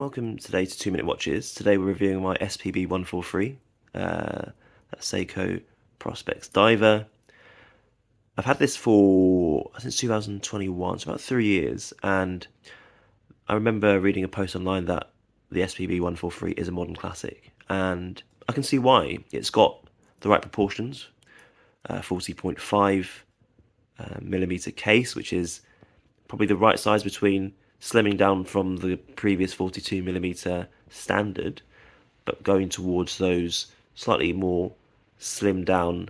Welcome today to 2 Minute Watches. Today we're reviewing my SPB143, that's SEIKO Prospex Diver. I've had this for since 2021, so about 3 years, and I remember reading a post online that the SPB143 is a modern classic, and I can see why. It's got the right proportions, 40.5 millimeter case, which is probably the right size between slimming down from the previous 42mm standard, but going towards those slightly more slimmed down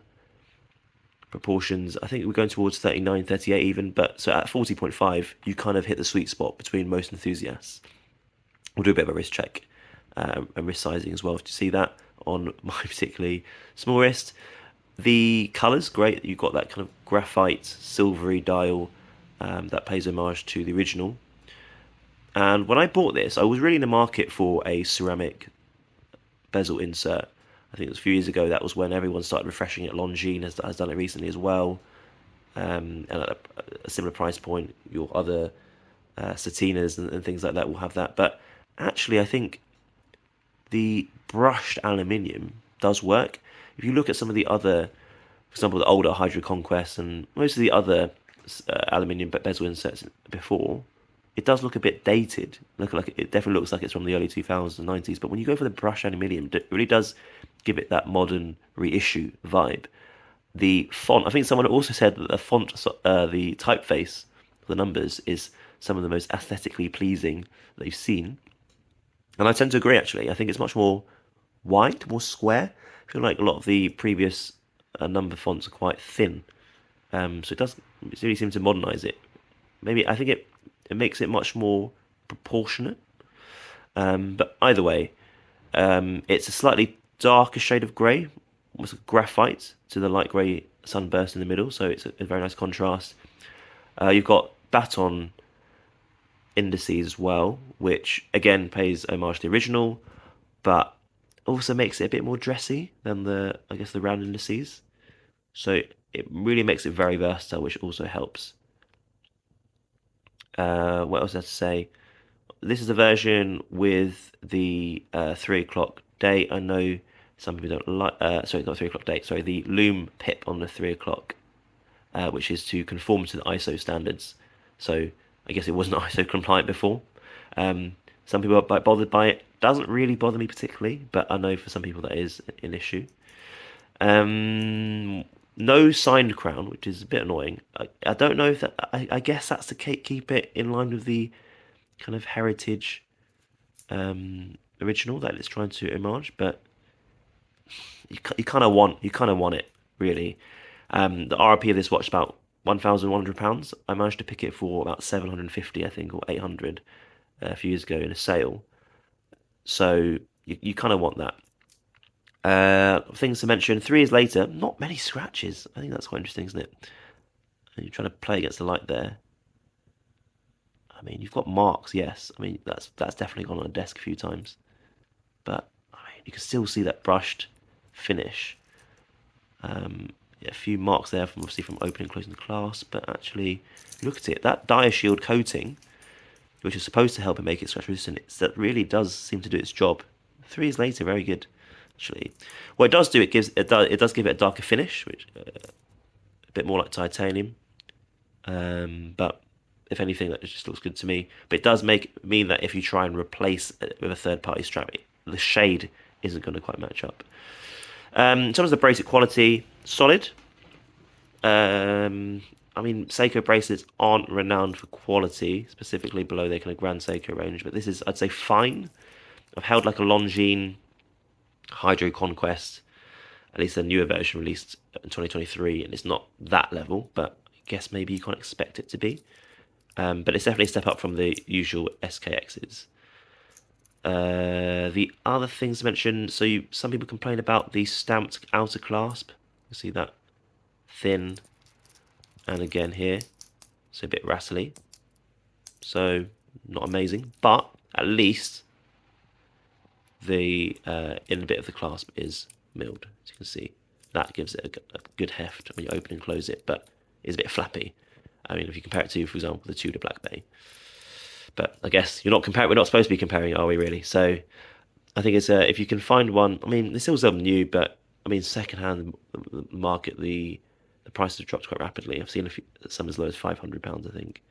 proportions. I think we're going towards 39, 38 even, but so at 40.5, you kind of hit the sweet spot between most enthusiasts. We'll do a bit of a wrist check and wrist sizing as well to see that on my particularly small wrist. The colours, great. You've got that kind of graphite, silvery dial that pays homage to the original. And when I bought this, I was really in the market for a ceramic bezel insert. I think it was a few years ago. That was when everyone started refreshing it. Longines has done it recently as well. And at a similar price point, your other Satinas and things like that will have that. But actually, I think the brushed aluminium does work. If you look at some of the other, for example, the older Hydro Conquest and most of the other aluminium bezel inserts before, it does look a bit dated. It definitely looks like it's from the early 2000s and 90s. But when you go for the brushed aluminium, it really does give it that modern reissue vibe. The font, I think someone also said that the font, the typeface, the numbers is some of the most aesthetically pleasing they've seen. And I tend to agree, actually. I think it's much more wide, more square. I feel like a lot of the previous number fonts are quite thin. So it really seems to modernize it. Maybe I think it makes it much more proportionate. But either way, it's a slightly darker shade of grey, almost like graphite to the light grey sunburst in the middle. So it's a very nice contrast. You've got baton indices as well, which again pays homage to the original, but also makes it a bit more dressy than I guess the round indices. So it really makes it very versatile, which also helps. What else I have to say? This is a version with the 3 o'clock date. I know some people don't like. Sorry, not 3 o'clock date. Sorry, the loom pip on the 3 o'clock, which is to conform to the ISO standards. So I guess it wasn't ISO compliant before. Some people are bothered by it. Doesn't really bother me particularly, but I know for some people that is an issue. No signed crown, which is a bit annoying. I don't know if that. I guess that's to keep it in line with the kind of heritage original that it's trying to homage, but you kind of want it really. The RRP of this watch is about £1,100. I managed to pick it for about 750, I think, or 800 a few years ago in a sale. So you kind of want that. Things to mention: 3 years later, not many scratches. I think that's quite interesting, isn't it? And you're trying to play against the light there. I mean, you've got marks, yes. I mean, that's definitely gone on a desk a few times, but I mean, you can still see that brushed finish. A few marks there from obviously from opening and closing the clasp, but actually, look at it. That dia shield coating, which is supposed to help it make it scratch resistant, that really does seem to do its job. 3 years later, very good. Actually, what it does do, it does give it a darker finish, which a bit more like titanium. But if anything, that just looks good to me. But it does mean that if you try and replace it with a third-party strap, the shade isn't going to quite match up. In terms of the bracelet quality, solid. I mean, SEIKO bracelets aren't renowned for quality, specifically below their kind of Grand SEIKO range, but this is, I'd say, fine. I've held like a Longines Hydro Conquest, at least a newer version released in 2023, and it's not that level, but I guess maybe you can't expect it to be. But it's definitely a step up from the usual SKXs. The other things to mention, so some people complain about the stamped outer clasp. You see that thin, and again here, so a bit rattly. So not amazing, but at least the inner bit of the clasp is milled. As you can see, that gives it a good heft when you open and close it, but it's a bit flappy. I mean, if you compare it to, for example, the Tudor Black Bay. But I guess you're not comparing. We're not supposed to be comparing, are we? Really? So I think it's if you can find one. I mean, they still sell them new, but I mean, secondhand market the prices have dropped quite rapidly. I've seen some as low as £500, I think.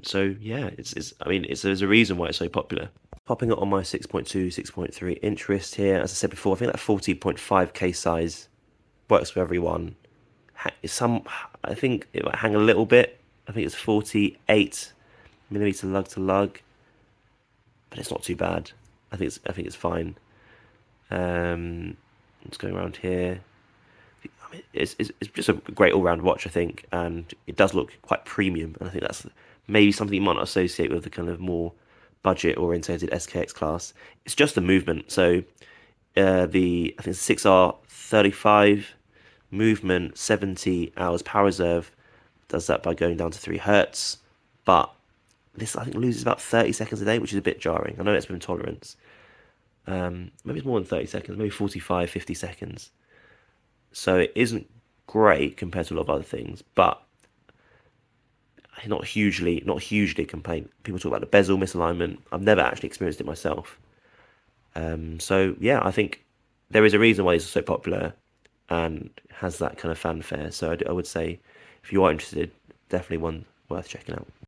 So yeah, it's I mean, there's a reason why it's so popular. Popping it on my 6.2, 6.3 inch wrist here. As I said before, I think that 40.5K size works for everyone. Some, I think it might hang a little bit. I think it's 48mm lug to lug, but it's not too bad. I think it's fine. Just going around here. I mean, it's just a great all-round watch, I think, and it does look quite premium. And I think that's maybe something you might not associate with the kind of more budget-orientated SKX class. It's just the movement. So I think it's 6R35 movement, 70 hours power reserve. Does that by going down to 3 Hz, but this I think loses about 30 seconds a day, which is a bit jarring. I know it's been tolerance. Maybe it's more than 30 seconds, maybe 45, 50 seconds. So it isn't great compared to a lot of other things, but not hugely complaint. People talk about the bezel misalignment. I've never actually experienced it myself. So yeah, I think there is a reason why these are so popular and has that kind of fanfare. So I would say if you are interested, definitely one worth checking out.